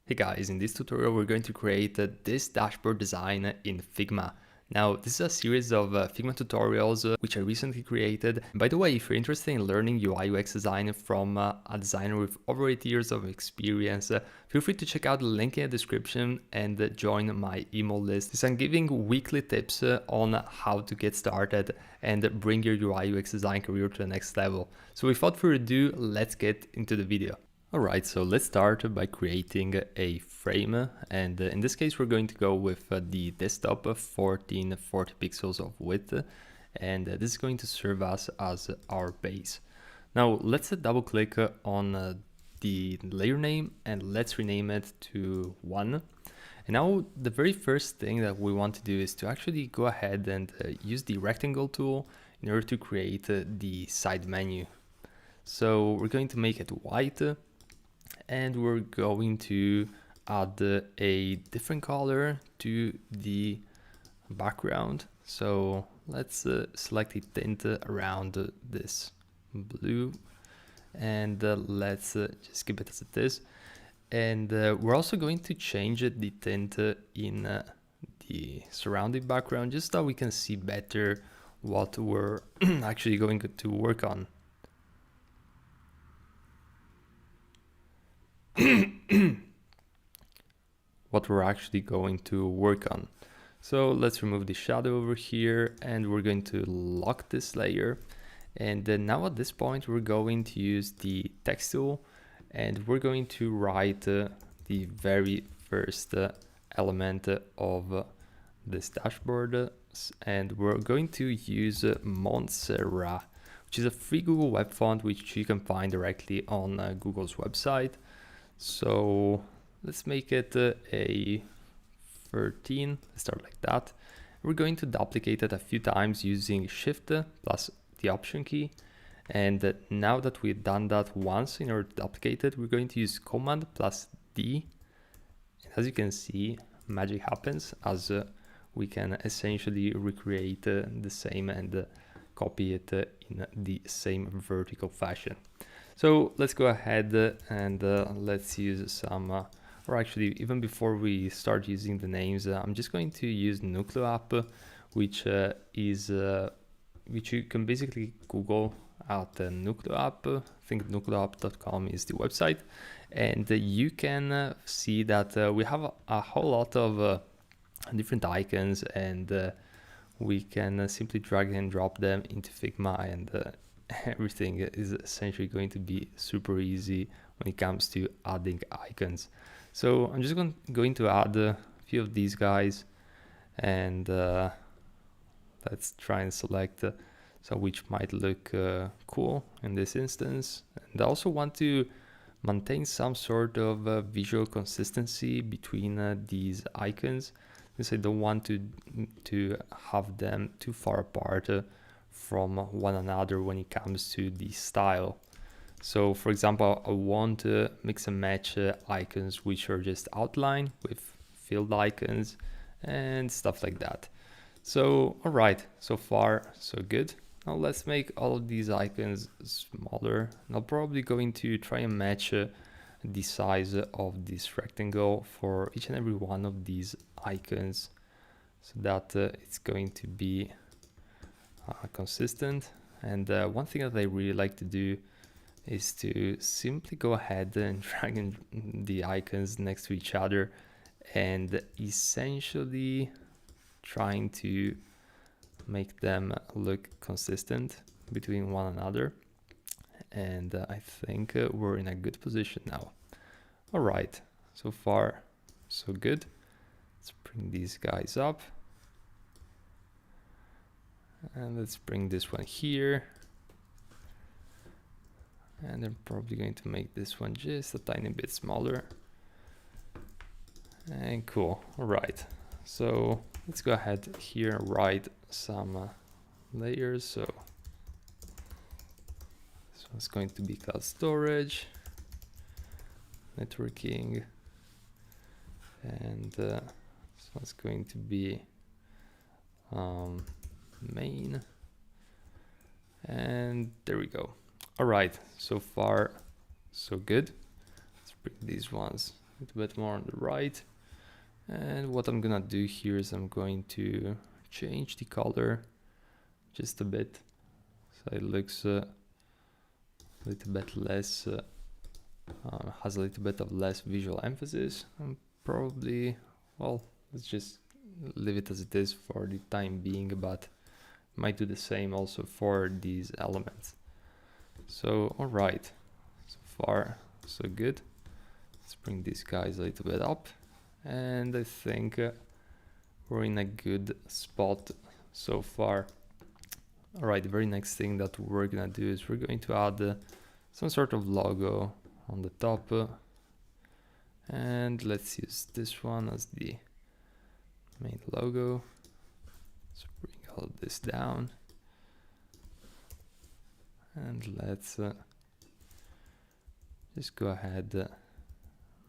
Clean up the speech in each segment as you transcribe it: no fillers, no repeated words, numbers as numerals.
Hey guys, in this tutorial we're going to create this dashboard design in Figma. Now, this is a series of Figma tutorials which I recently created. By the way, if you're interested in learning UI UX design from a designer with over 8 years of experience, feel free to check out the link in the description and join my email list. As I'm giving weekly tips on how to get started and bring your UI UX design career to the next level. So without further ado, let's get into the video. Alright, so let's start by creating a frame, and in this case we're going to go with the desktop 1440 pixels of width, and this is going to serve us as our base. Now let's double click on the layer name and let's rename it to 1. And now the very first thing that we want to do is to actually go ahead and use the rectangle tool in order to create the side menu. So we're going to make it white, and we're going to add a different color to the background. So let's select a tint around this blue, and let's just keep it as it is. And we're also going to change the tint in the surrounding background, just so we can see better what we're actually going to work on. What we're actually going to work on. So let's remove the shadow over here, and we're going to lock this layer. And then now at this point we're going to use the text tool, and we're going to write the very first element of this dashboard, and we're going to use Montserrat, which is a free Google web font which you can find directly on Google's website. So let's make it a 13. Let's start like that. We're going to duplicate it a few times using Shift plus the Option key. And now that we've done that once in order to duplicate it, we're going to use Command plus D. And as you can see, magic happens as we can essentially recreate the same and copy it in the same vertical fashion. So let's go ahead and let's use some, or actually even before we start using the names, I'm just going to use NucleoApp, which which you can basically Google at NucleoApp. I think nucleoapp.com is the website, and you can see that we have a whole lot of different icons, and we can simply drag and drop them into Figma, and everything is essentially going to be super easy when it comes to adding icons. So I'm just going to add a few of these guys, and let's try and select so which might look cool in this instance. And I also want to maintain some sort of visual consistency between these icons, because I don't want to have them too far apart from one another when it comes to the style. So for example, I want to mix and match icons which are just outline with filled icons and stuff like that. So all right, so far so good. Now let's make all of these icons smaller. And I'm probably going to try and match the size of this rectangle for each and every one of these icons, so that it's going to be consistent. And one thing that I really like to do is to simply go ahead and drag in the icons next to each other, and essentially trying to make them look consistent between one another. And I think we're in a good position now. All right, so far so good. Let's bring these guys up. And let's bring this one here. And I'm probably going to make this one just a tiny bit smaller. And cool. All right. So let's go ahead here and write some layers. So this one's going to be cloud storage, networking, and this one's going to be main, and there we go. All right, so far so good. Let's bring these ones a little bit more on the right. And what I'm gonna do here is I'm going to change the color just a bit, so it looks a little bit less, has a little bit of less visual emphasis. And probably, well, let's just leave it as it is for the time being, but might do the same also for these elements. So, all right, so far so good. Let's bring these guys a little bit up, and I think we're in a good spot so far. All right, the very next thing that we're gonna do is we're going to add some sort of logo on the top, and let's use this one as the main logo. Let's bring all this down, and let's just go ahead,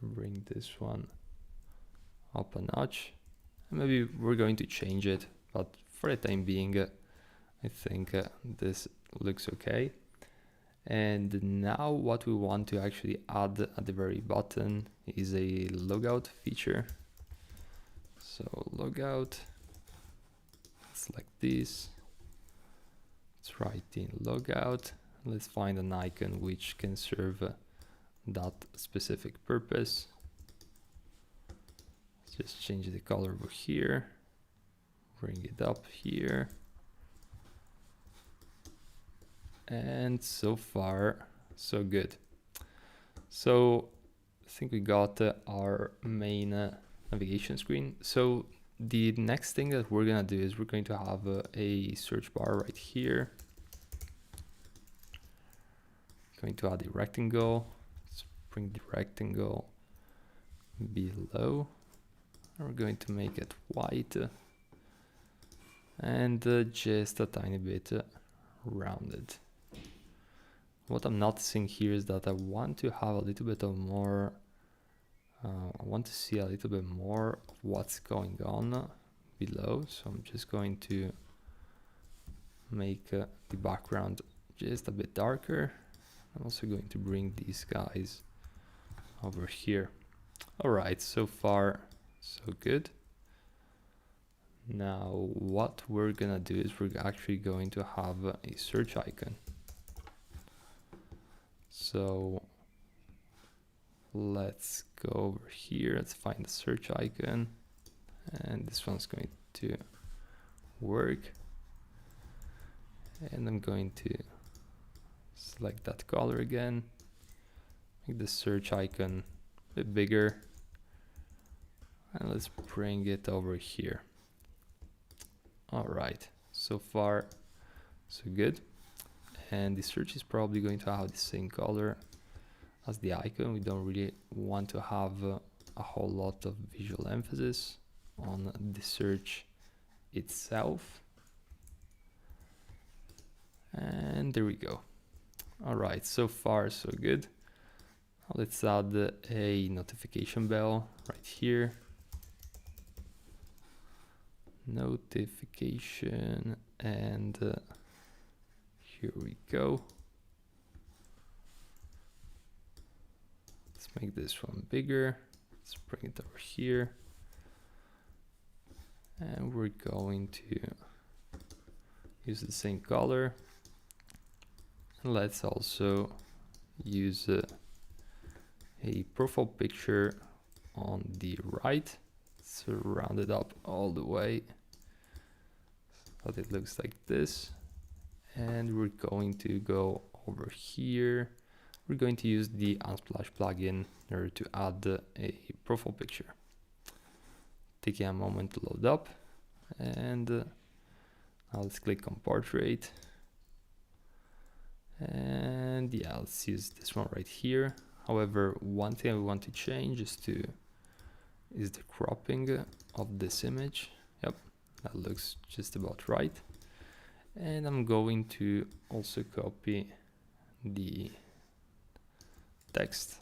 bring this one up a notch, and maybe we're going to change it, but for the time being I think this looks okay. And now what we want to actually add at the very bottom is a logout feature. So logout, select this, let's write in logout, let's find an icon which can serve that specific purpose. Let's just change the color over here, bring it up here. And so far so good. So I think we got our main navigation screen. So the next thing that we're gonna do is we're going to have a search bar right here. Going to add a rectangle. Let's bring the rectangle below. We're going to make it white and just a tiny bit rounded. What I'm noticing here is that I want to have a little bit of more, I want to see a little bit more of what's going on below. So I'm just going to make the background just a bit darker. I'm also going to bring these guys over here. All right, so far so good. Now what we're gonna do is we're actually going to have a search icon. So let's go over here, let's find the search icon, and this one's going to work. And I'm going to select that color again, make the search icon a bit bigger, and let's bring it over here. All right, so far so good. And the search is probably going to have the same color as the icon. We don't really want to have a whole lot of visual emphasis on the search itself. And there we go. All right, so far so good. Let's add a notification bell right here. Notification, and here we go. Let's make this one bigger. Let's bring it over here. And we're going to use the same color. And let's also use a profile picture on the right. So round it up all the way so that it looks like this. And we're going to go over here. We're going to use the Unsplash plugin in order to add a profile picture. Taking a moment to load up, and now let's click on portrait. And yeah, let's use this one right here. However, one thing I want to change is the cropping of this image. Yep, that looks just about right. And I'm going to also copy the text.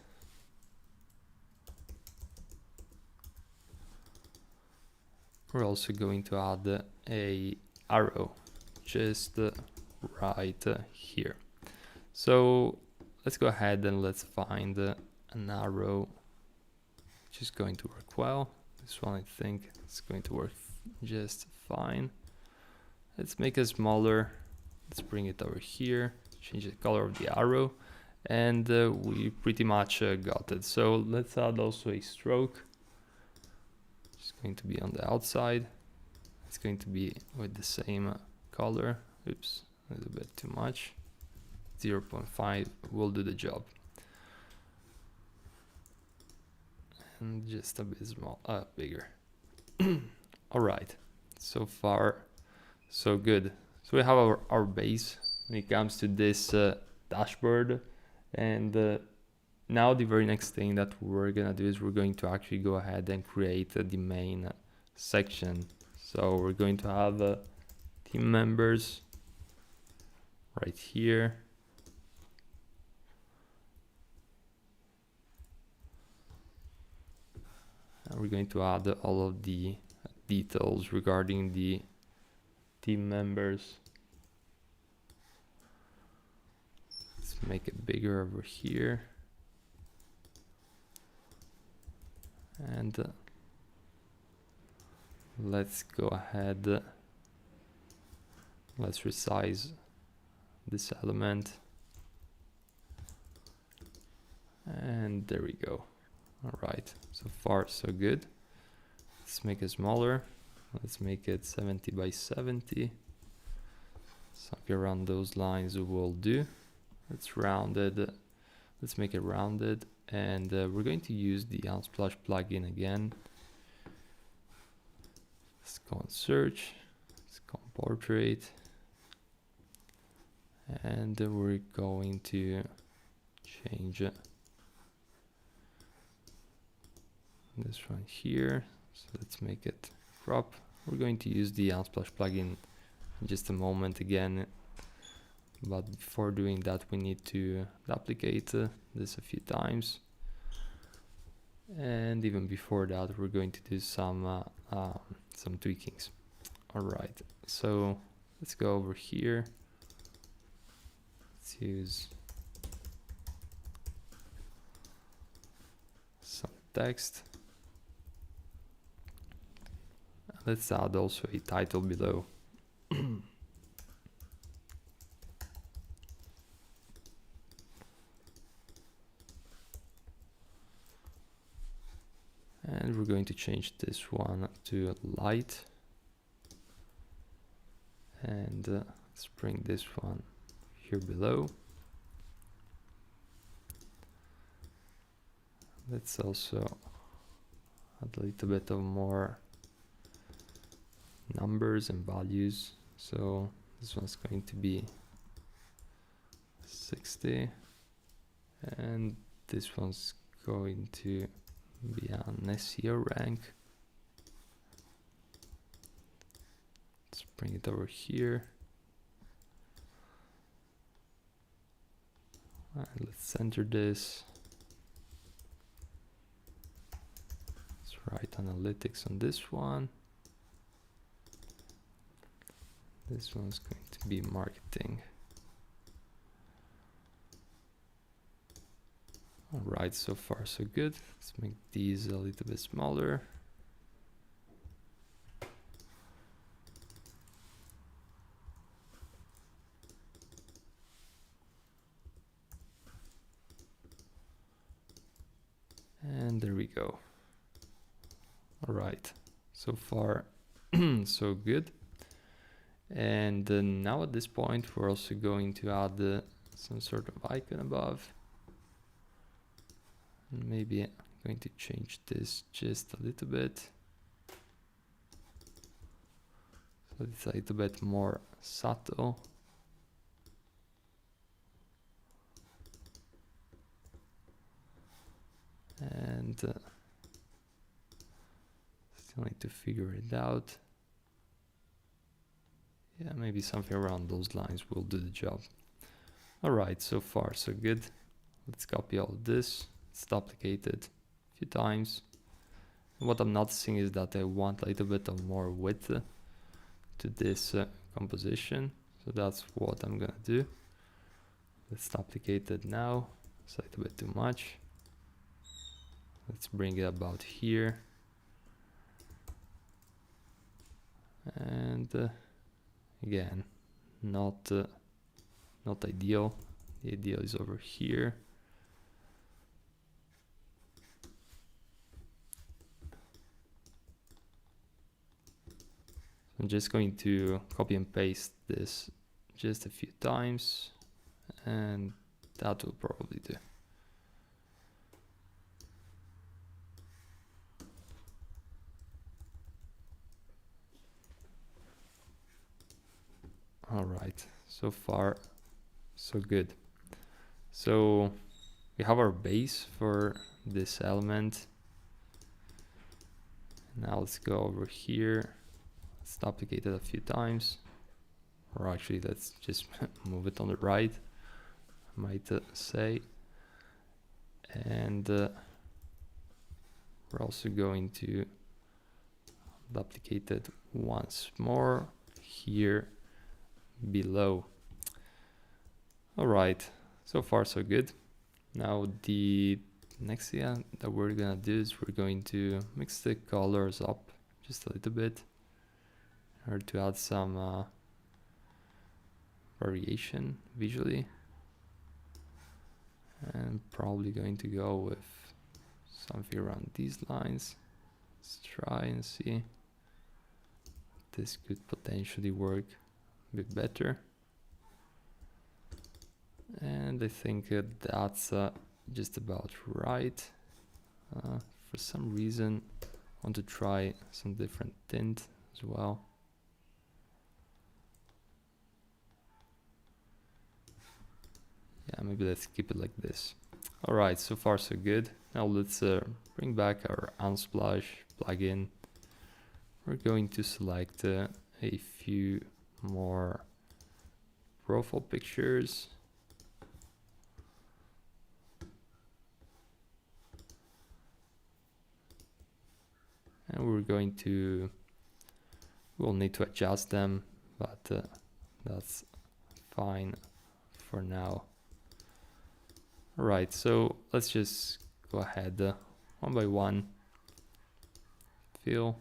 We're also going to add a arrow just right here. So let's go ahead and let's find an arrow which is going to work well. This one, I think it's going to work just fine. Let's make it smaller. Let's bring it over here, change the color of the arrow, and we pretty much got it. So let's add also a stroke. It's going to be on the outside. It's going to be with the same color. Oops, a little bit too much. 0.5 will do the job. And just a bit small, bigger. All right, so far so good. So we have our base when it comes to this dashboard, and now the very next thing that we're gonna do is we're going to actually go ahead and create the main section. So we're going to have team members right here. And we're going to add all of the details regarding the team members. Let's make it bigger over here. And let's go ahead. Let's resize this element. And there we go. All right, so far so good. Let's make it smaller. Let's make it 70 by 70. Something around those lines will do. Let's round it. Let's make it rounded. And we're going to use the Unsplash plugin again. Let's go on search. Let's go on portrait. And we're going to change this one here. So let's make it crop. We're going to use the Unsplash plugin in just a moment again, but before doing that we need to duplicate this a few times, and even before that we're going to do some tweakings. All right, so let's go over here. Let's use some text. Let's add also a title below. And we're going to change this one to light. And let's bring this one here below. Let's also add a little bit of more numbers and values. So this one's going to be 60, and this one's going to be an SEO rank. Let's bring it over here. And let's center this. Let's write analytics on this one. This one's going to be marketing. All right, so far so good. Let's make these a little bit smaller. And there we go. All right, so far so good. And now at this point we're also going to add some sort of icon above. And maybe I'm going to change this just a little bit, so it's a little bit more subtle. And still need to figure it out. Yeah, maybe something around those lines will do the job. All right, so far so good. Let's copy all of this. Let's duplicate it a few times. And what I'm noticing is that I want a little bit of more width to this composition. So that's what I'm gonna do. Let's duplicate it now. It's a little bit too much. Let's bring it about here. And again, not ideal. The ideal is over here. I'm just going to copy and paste this just a few times, and that will probably do. All right, so far so good. So we have our base for this element. Now let's go over here. Let's duplicate it a few times, or actually let's just move it on the right, I might say. And we're also going to duplicate it once more here below. All right, so far so good. Now the next thing that we're gonna do is we're going to mix the colors up just a little bit in order to add some variation visually, and probably going to go with something around these lines. Let's try and see. This could potentially work a bit better. And I think that's just about right. For some reason, I want to try some different tint as well. Yeah, maybe let's keep it like this. All right, so far so good. Now let's bring back our Unsplash plugin. We're going to select a few more profile pictures. And we'll need to adjust them, but that's fine for now. All right, so let's just go ahead one by one. Fill.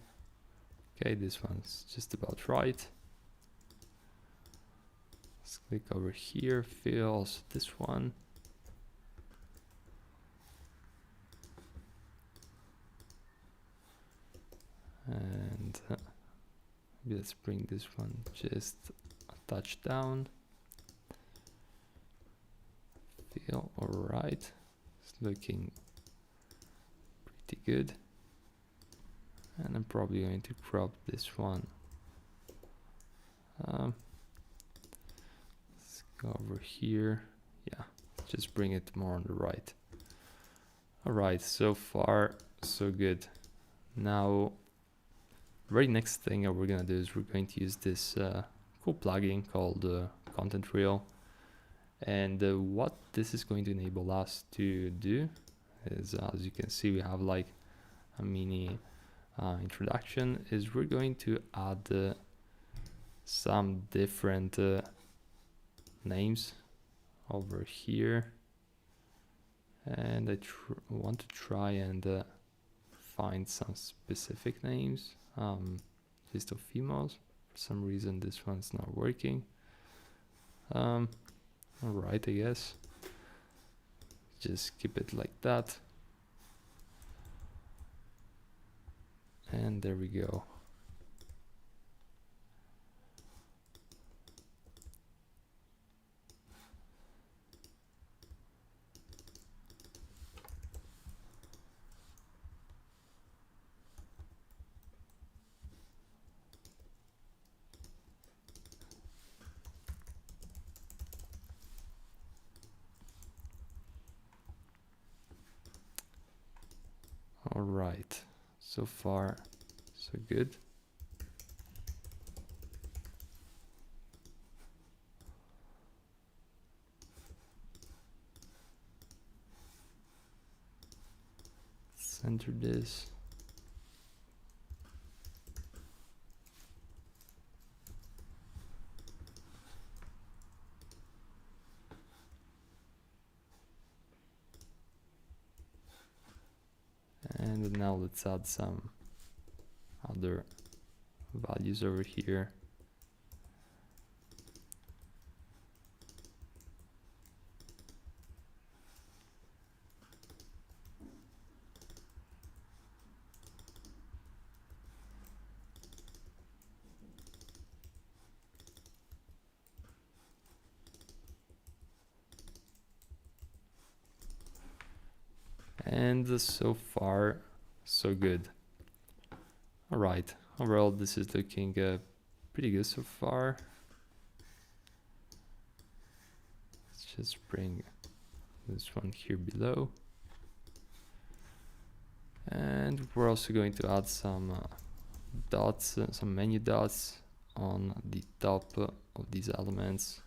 Okay, this one's just about right. Let's click over here, fill also this one. And maybe let's bring this one just a touch down. Feel all right. It's looking pretty good. And I'm probably going to crop this one. Let's go over here. Yeah, just bring it more on the right. All right, so far so good. Now, very next thing that we're gonna do is we're going to use this cool plugin called Content Reel. And what this is going to enable us to do is, as you can see, we have like a mini introduction. Is we're going to add some different names over here, and I want to try and find some specific names. List of females. For some reason this one's not working. All right, I guess just keep it like that, and there we go. All right, so far so good. Center this. And now let's add some other values over here. And so far, so good. All right, overall, this is looking pretty good so far. Let's just bring this one here below. And we're also going to add some dots, some menu dots on the top of these elements.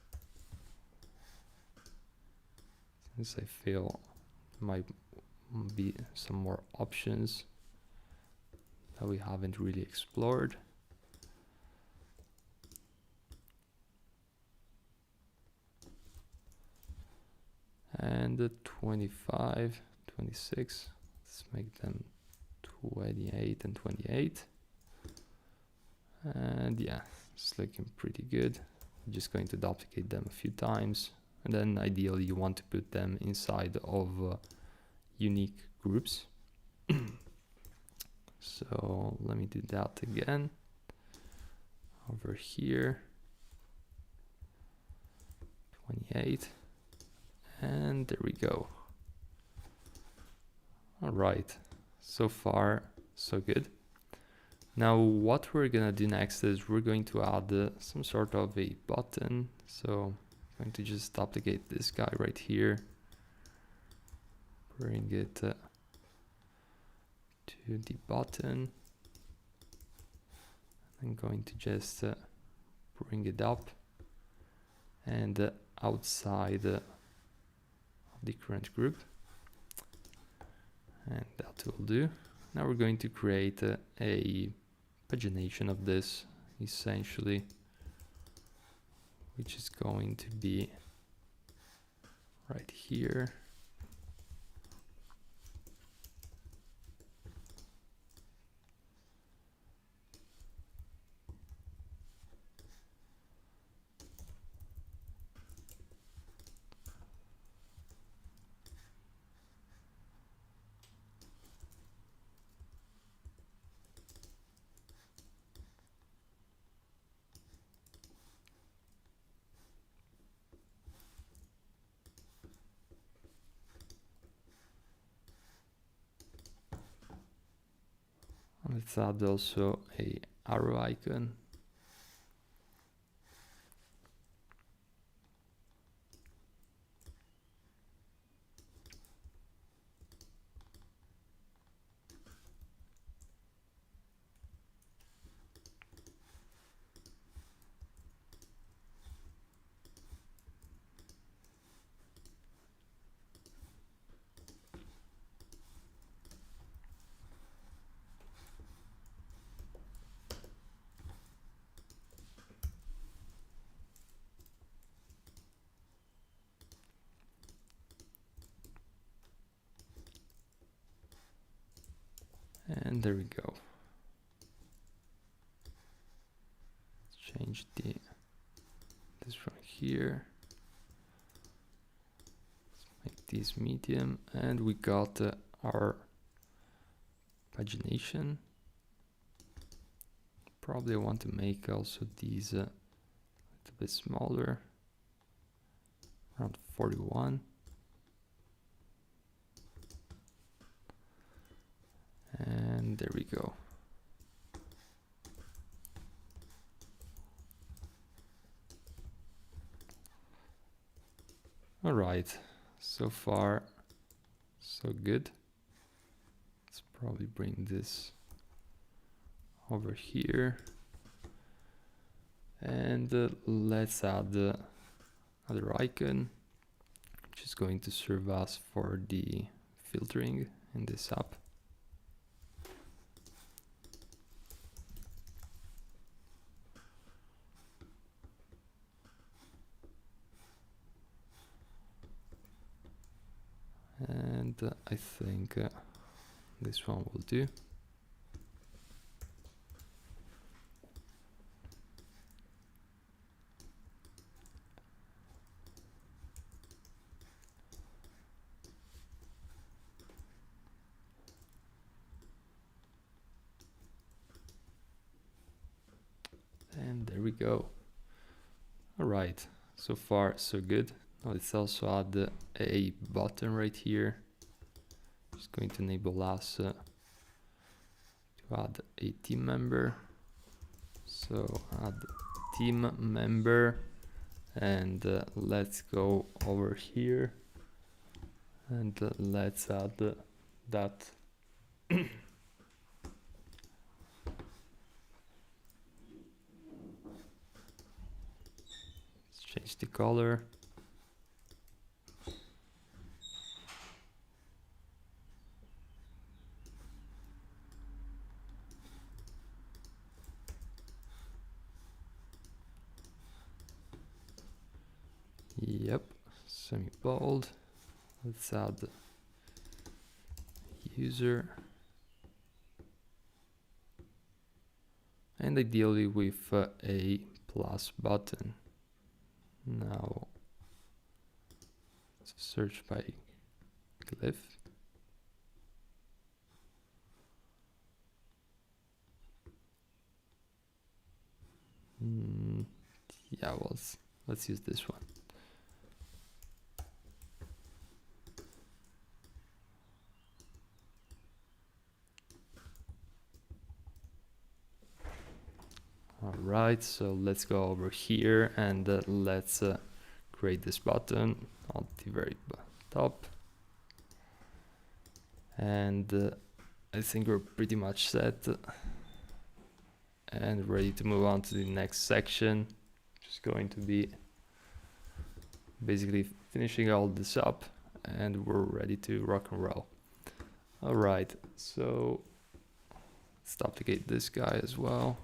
Since I feel might be some more options that we haven't really explored. And the 25, 26, let's make them 28 and 28. And yeah, it's looking pretty good. I'm just going to duplicate them a few times, and then ideally you want to put them inside of unique groups. So let me do that again. Over here, 28, and there we go. All right, so far so good. Now what we're gonna do next is we're going to add some sort of a button. So I'm going to just duplicate this guy right here, bring it to the button. I'm going to just bring it up and outside of the current group, and that will do. Now we're going to create a pagination of this, essentially, which is going to be right here. Let's add also a arrow icon. And there we go. Let's change this from here. Let's make this medium, and we got our pagination. Probably want to make also these a little bit smaller, around 41. And there we go. All right, so far so good. Let's probably bring this over here, and let's add another icon, which is going to serve us for the filtering in this app. And I think This one will do. And there we go. All right, so far so good. Now let's also add a button right here. Just going to enable us to add a team member. So add team member, and let's go over here and let's add that. Change the color. Yep, semi-bold. Let's add user. And ideally with a plus button. Now let's search by glyph. Yeah, well, let's use this one. All right, so let's go over here and let's create this button on the very top. And I think we're pretty much set and ready to move on to the next section, which is going to be basically finishing all this up, and we're ready to rock and roll. All right, so let's duplicate this guy as well.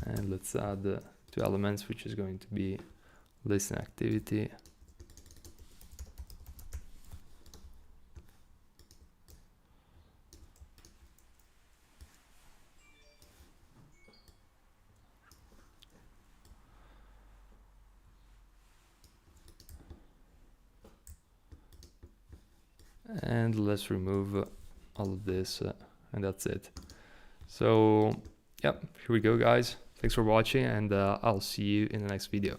And let's add two elements, which is going to be listen activity and let's remove all of this and that's it. So yeah, here we go guys. Thanks for watching, and I'll see you in the next video.